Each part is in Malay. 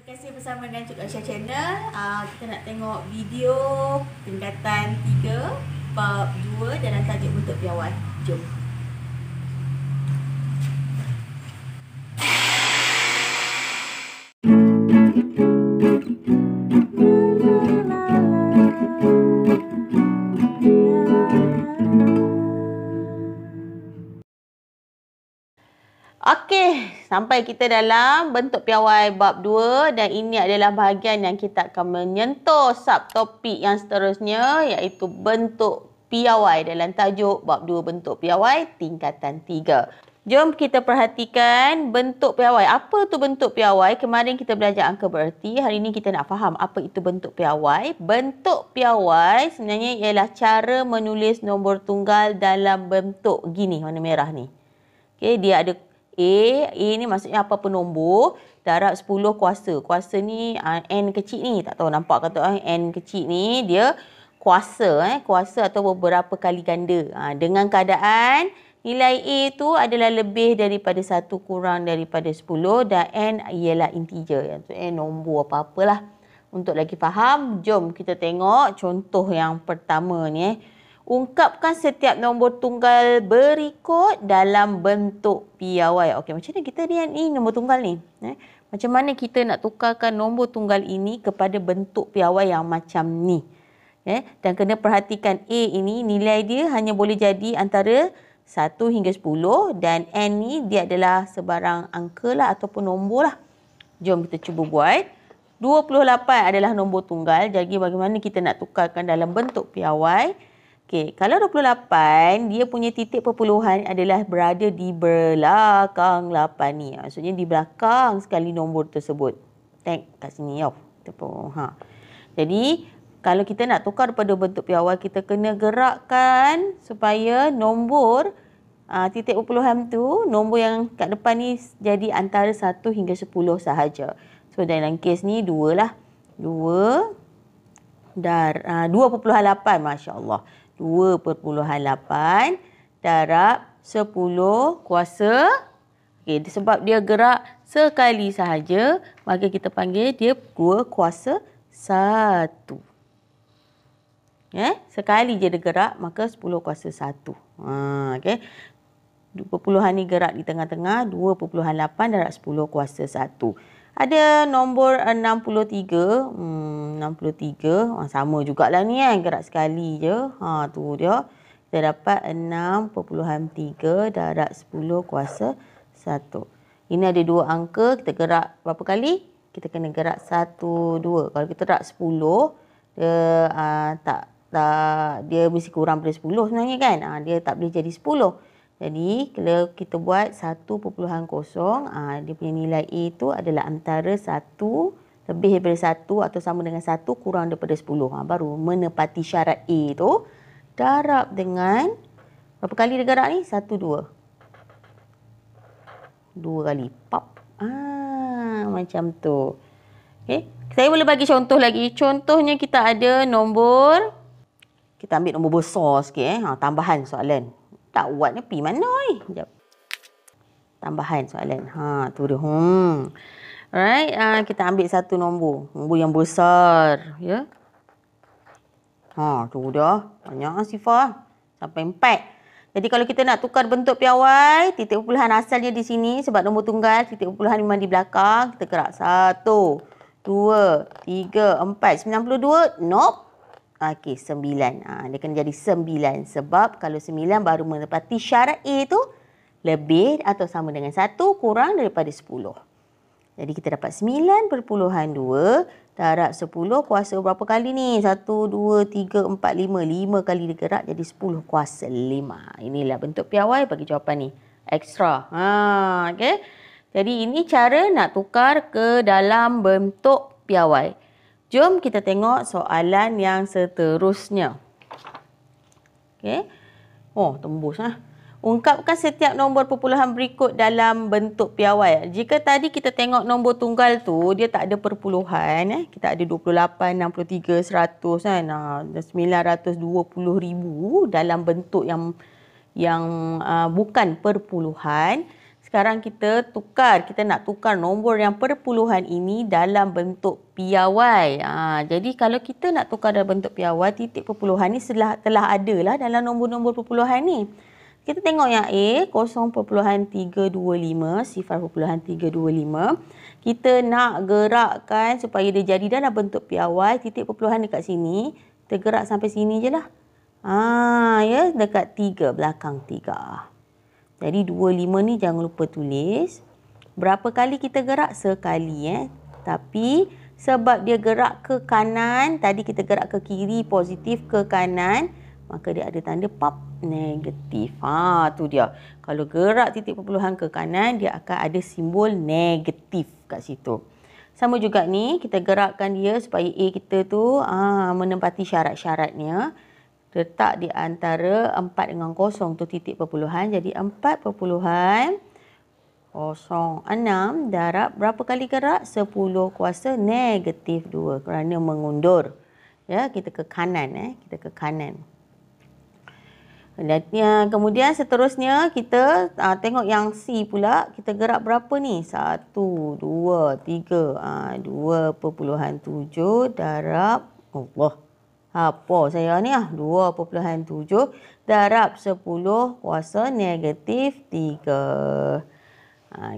Terima kasih bersama dengan Cik Aisyah Channel. Kita nak tengok video tingkatan 3 bab 2 dalam tajuk bentuk piawai. Jom. Okey, sampai kita dalam bentuk piawai bab 2 dan ini adalah bahagian yang kita akan menyentuh subtopik yang seterusnya iaitu bentuk piawai dalam tajuk bab 2 bentuk piawai tingkatan 3. Jom kita perhatikan bentuk piawai. Apa tu bentuk piawai? Kemarin kita belajar angka bererti. Hari ini kita nak faham apa itu bentuk piawai. Bentuk piawai sebenarnya ialah cara menulis nombor tunggal dalam bentuk gini, warna merah ni. Okey, dia ada A ni maksudnya apa-apa nombor darab 10 kuasa. Kuasa ni N kecil ni, tak tahu nampak ke tak N kecil ni dia kuasa kuasa atau beberapa kali ganda. Dengan keadaan nilai A tu adalah lebih daripada 1 kurang daripada 10 dan N ialah integer. N nombor apa-apalah. Untuk lagi faham, jom kita tengok contoh yang pertama ni. Ungkapkan setiap nombor tunggal berikut dalam bentuk piawai. Okey, macam mana kita ni nombor tunggal ni? Macam mana kita nak tukarkan nombor tunggal ini kepada bentuk piawai yang macam ni? Dan kena perhatikan A ini nilai dia hanya boleh jadi antara 1 hingga 10 dan N ni dia adalah sebarang angka lah ataupun nombor lah. Jom kita cuba buat. 28 adalah nombor tunggal. Jadi bagaimana kita nak tukarkan dalam bentuk piawai? Okey, kalau 28, dia punya titik perpuluhan adalah berada di belakang 8 ni. Maksudnya di belakang sekali nombor tersebut. Tengok kat sini. Jadi, kalau kita nak tukar pada bentuk piawai, kita kena gerakkan supaya nombor titik perpuluhan tu, nombor yang kat depan ni jadi antara 1 hingga 10 sahaja. So, dalam kes ni 2 lah. 2.8, Masya Allah. 2.8 darab 10 kuasa. Okey, sebab dia gerak sekali sahaja, maka kita panggil dia 2 kuasa 1. Sekali je dia gerak, maka 10 kuasa 1. Okey. Perpuluhan ni gerak di tengah-tengah, 2.8 darab 10 kuasa 1. Ada nombor 63. 63. Sama jugalah ni gerak sekali je. Tu dia. Kita dapat 6.3 darab 10 kuasa 1. Ini ada 2 angka. Kita gerak berapa kali? Kita kena gerak 1, 2. Kalau kita gerak 10, dia mesti kurang daripada 10 sebenarnya kan. Dia tak boleh jadi 10. Jadi, kalau kita buat 1.0, dia punya nilai A tu adalah antara 1, lebih daripada 1 atau sama dengan 1 kurang daripada 10. Baru menepati syarat A tu. Darab dengan, berapa kali dia gerak ni? 1, 2. 2 kali. Pop. Macam tu. Okay. Saya boleh bagi contoh lagi. Contohnya kita ada nombor, kita ambil nombor besar sikit. Tambahan soalan. Tak buat ni pergi mana ni? Sekejap. Tambahan soalan. Tu dia. Alright. Kita ambil satu nombor. Nombor yang besar. Ya. Tu dia. Banyak sifar. Sampai 4. Jadi kalau kita nak tukar bentuk piawai, titik perpuluhan asalnya di sini. Sebab nombor tunggal, titik perpuluhan memang di belakang. Kita gerak 1, 2, 3, 4. 92? Nope. Okey, 9. Dia kena jadi 9. Sebab kalau 9 baru menepati syarat A tu lebih atau sama dengan 1 kurang daripada 10. Jadi kita dapat 9.2 darab 10 kuasa berapa kali ni? 1, 2, 3, 4, 5. 5 kali digerak jadi 10 kuasa 5. Inilah bentuk piawai bagi jawapan ni. Ekstra. Okey. Jadi ini cara nak tukar ke dalam bentuk piawai. Jom kita tengok soalan yang seterusnya. Okey. Tembus Ungkapkan setiap nombor perpuluhan berikut dalam bentuk piawai. Jika tadi kita tengok nombor tunggal tu, dia tak ada perpuluhan. Kita ada 28, 63, 100 kan. 920,000 dalam bentuk yang bukan perpuluhan. Sekarang kita nak tukar nombor yang perpuluhan ini dalam bentuk piawai. Jadi kalau kita nak tukar dalam bentuk piawai, titik perpuluhan ni telah ada lah dalam nombor-nombor perpuluhan ni. Kita tengok yang A, 0.325, 0.325. Kita nak gerakkan supaya dia jadi dalam bentuk piawai, titik perpuluhan dekat sini. Kita gerak sampai sini je lah. Ya, dekat 3, belakang 3. Jadi 25 ni jangan lupa tulis. Berapa kali kita gerak? Sekali. Tapi sebab dia gerak ke kanan, tadi kita gerak ke kiri, positif, ke kanan, maka dia ada tanda pop negatif. Tu dia. Kalau gerak titik perpuluhan ke kanan, dia akan ada simbol negatif kat situ. Sama juga ni, kita gerakkan dia supaya A kita tu menempati syarat-syaratnya. Letak di antara 4 dengan 0 tu titik perpuluhan. Jadi 4.06 darab berapa kali gerak? 10 kuasa negatif 2 kerana mengundur. Ya, kita ke kanan. Kita ke kanan. Dan kemudian seterusnya kita tengok yang C pula. Kita gerak berapa ni? 1, 2, 3. 2.7 darab apa saya ni 2.7 darab 10 kuasa negatif 3.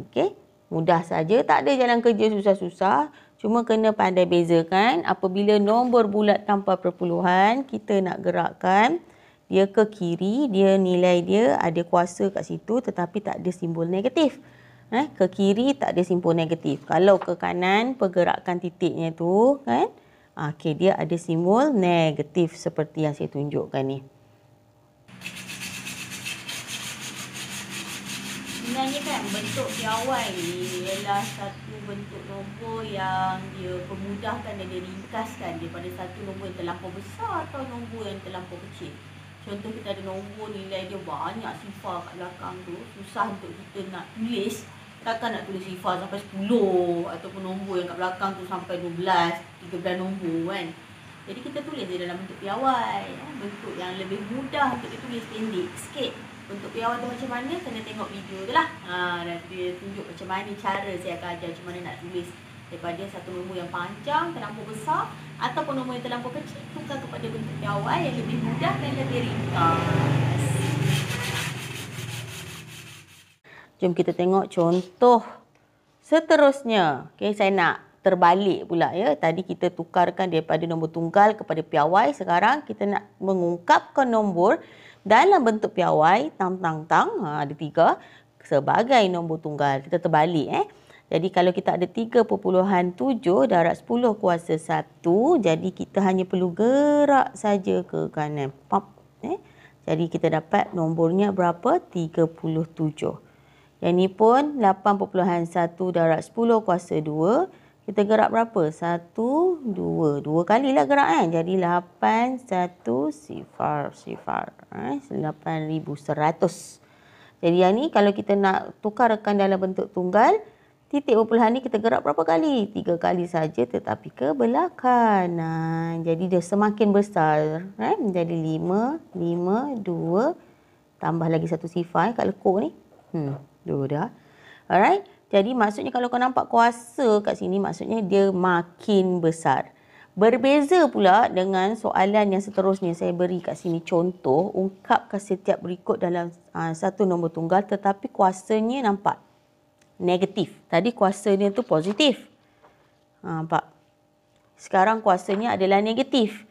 Okey. Mudah saja. Tak ada jalan kerja susah-susah. Cuma kena pandai bezakan. Apabila nombor bulat tanpa perpuluhan, kita nak gerakkan dia ke kiri. Nilai dia ada kuasa kat situ tetapi tak ada simbol negatif. Ke kiri tak ada simbol negatif. Kalau ke kanan, pergerakan titiknya tu kan. Okey, dia ada simbol negatif seperti yang saya tunjukkan ni. Sebenarnya kan bentuk piawai ni ialah satu bentuk nombor yang dia permudahkan dan dia ringkaskan daripada satu nombor yang terlampau besar atau nombor yang terlampau kecil. Contoh kita ada nombor nilai dia banyak sifar kat belakang tu, susah untuk kita nak tulis. Takkan nak tulis sifar sampai 10 ataupun nombor yang kat belakang tu sampai 12, 13 nombor kan. Jadi kita tulis dia dalam bentuk piawai. Bentuk yang lebih mudah untuk ditulis, pendek sikit. Bentuk piawai tu macam mana? Kena tengok video tu lah. Dan dia tunjuk macam mana cara saya akan ajar macam mana nak tulis daripada satu nombor yang panjang, terlampau besar ataupun nombor yang terlampau kecil, tukar kepada bentuk piawai yang lebih mudah dan lebih ringkas. Jom kita tengok contoh seterusnya. Okey, saya nak terbalik pula ya. Tadi kita tukarkan daripada nombor tunggal kepada piawai. Sekarang kita nak mengungkapkan nombor dalam bentuk piawai. Ada 3 sebagai nombor tunggal. Kita terbalik. Jadi kalau kita ada 3.7 darab 10 kuasa 1. Jadi kita hanya perlu gerak saja ke kanan. Pop. Jadi kita dapat nombornya berapa? 37. Yang ni pun 8.1 darab 10 kuasa 2. Kita gerak berapa? 1, 2. 2 kali lah gerak kan. Jadi 8, 1, 8,100. Jadi yang ni kalau kita nak tukarkan dalam bentuk tunggal, titik perpuluhan ni kita gerak berapa kali? 3 kali saja tetapi ke belah kanan. Jadi dia semakin besar. Jadi 5, 5, 2. Tambah lagi 1 sifar kat lekuk ni. 2 dah. Alright. Jadi maksudnya kalau kau nampak kuasa kat sini, maksudnya dia makin besar. Berbeza pula dengan soalan yang seterusnya saya beri kat sini. Contoh, ungkapkan setiap berikut dalam satu nombor tunggal tetapi kuasanya nampak negatif. Tadi kuasanya tu positif. Nampak? Sekarang kuasanya adalah negatif.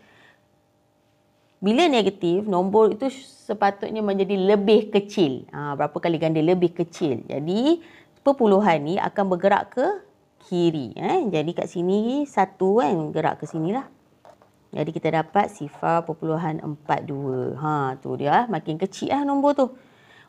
Bila negatif, nombor itu sepatutnya menjadi lebih kecil. Berapa kali ganda lebih kecil. Jadi, perpuluhan ni akan bergerak ke kiri. Jadi, kat sini 1 kan, gerak ke sini lah. Jadi, kita dapat 0.42. Tu dia. Makin kecil lah nombor tu.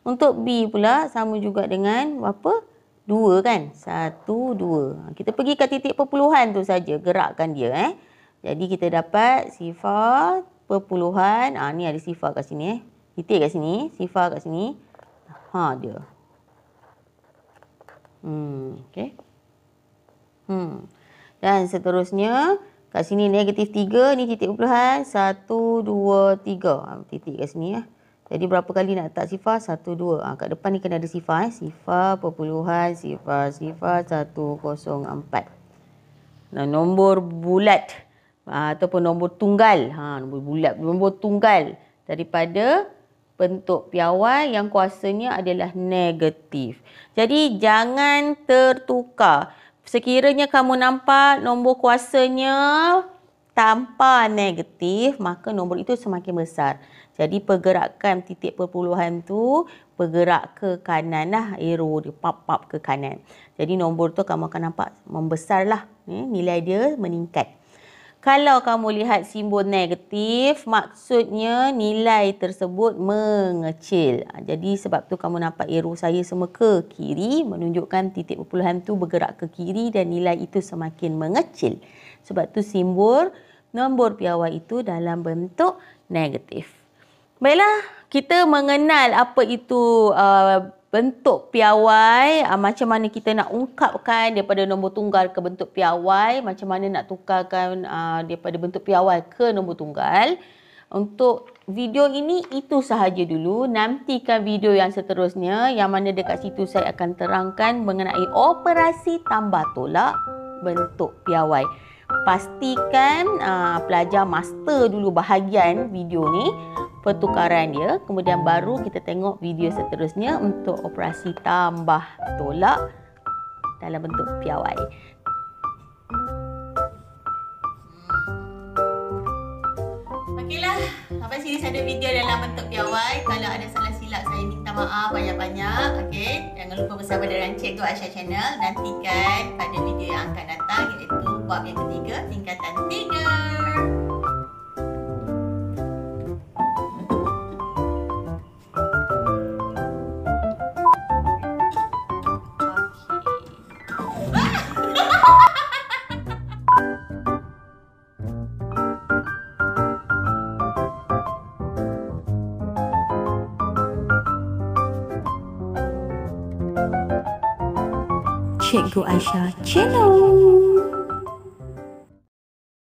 Untuk B pula, sama juga dengan berapa? 2 kan? 1, 2. Kita pergi ke titik perpuluhan tu saja. Gerakkan dia. Jadi, kita dapat sifar perpuluhan. Ni ada sifar kat sini. Titik kat sini. Sifar kat sini. Dia. Okay. Dan seterusnya. Kat sini negatif 3. Ni titik perpuluhan. 1, 2, 3. Titik kat sini. Jadi berapa kali nak letak sifar? 1, 2. Kat depan ni kena ada sifar. Sifar, perpuluhan, sifar, 104. Nah, nombor bulat ataupun nombor tunggal. Nombor bulat, nombor tunggal daripada bentuk piawai yang kuasanya adalah negatif. Jadi jangan tertukar. Sekiranya kamu nampak nombor kuasanya tanpa negatif, maka nombor itu semakin besar. Jadi pergerakan titik perpuluhan tu bergerak ke kanan lah. Arrow dia pap ke kanan. Jadi nombor tu kamu akan nampak membesar lah. Nilai dia meningkat. Kalau kamu lihat simbol negatif, maksudnya nilai tersebut mengecil. Jadi sebab tu kamu nampak arrow saya semua ke kiri, menunjukkan titik perpuluhan tu bergerak ke kiri dan nilai itu semakin mengecil. Sebab tu simbol nombor piawai itu dalam bentuk negatif. Baiklah, kita mengenal apa itu bentuk piawai, macam mana kita nak ungkapkan daripada nombor tunggal ke bentuk piawai, macam mana nak tukarkan daripada bentuk piawai ke nombor tunggal. Untuk video ini itu sahaja dulu. Nantikan video yang seterusnya yang mana dekat situ saya akan terangkan mengenai operasi tambah tolak bentuk piawai. Pastikan pelajar master dulu bahagian video ni, pertukaran dia. Kemudian baru kita tengok video seterusnya untuk operasi tambah tolak dalam bentuk piawai. Okeylah, sampai sini saya ada video dalam bentuk piawai. Kalau ada salah silap saya minta maaf banyak-banyak. Okey, jangan lupa bersama dengan Cikgu Aisyah Channel. Nantikan pada video yang akan datang, iaitu bab yang ketiga, tingkatan 3. Cikgu Aisyah Channel.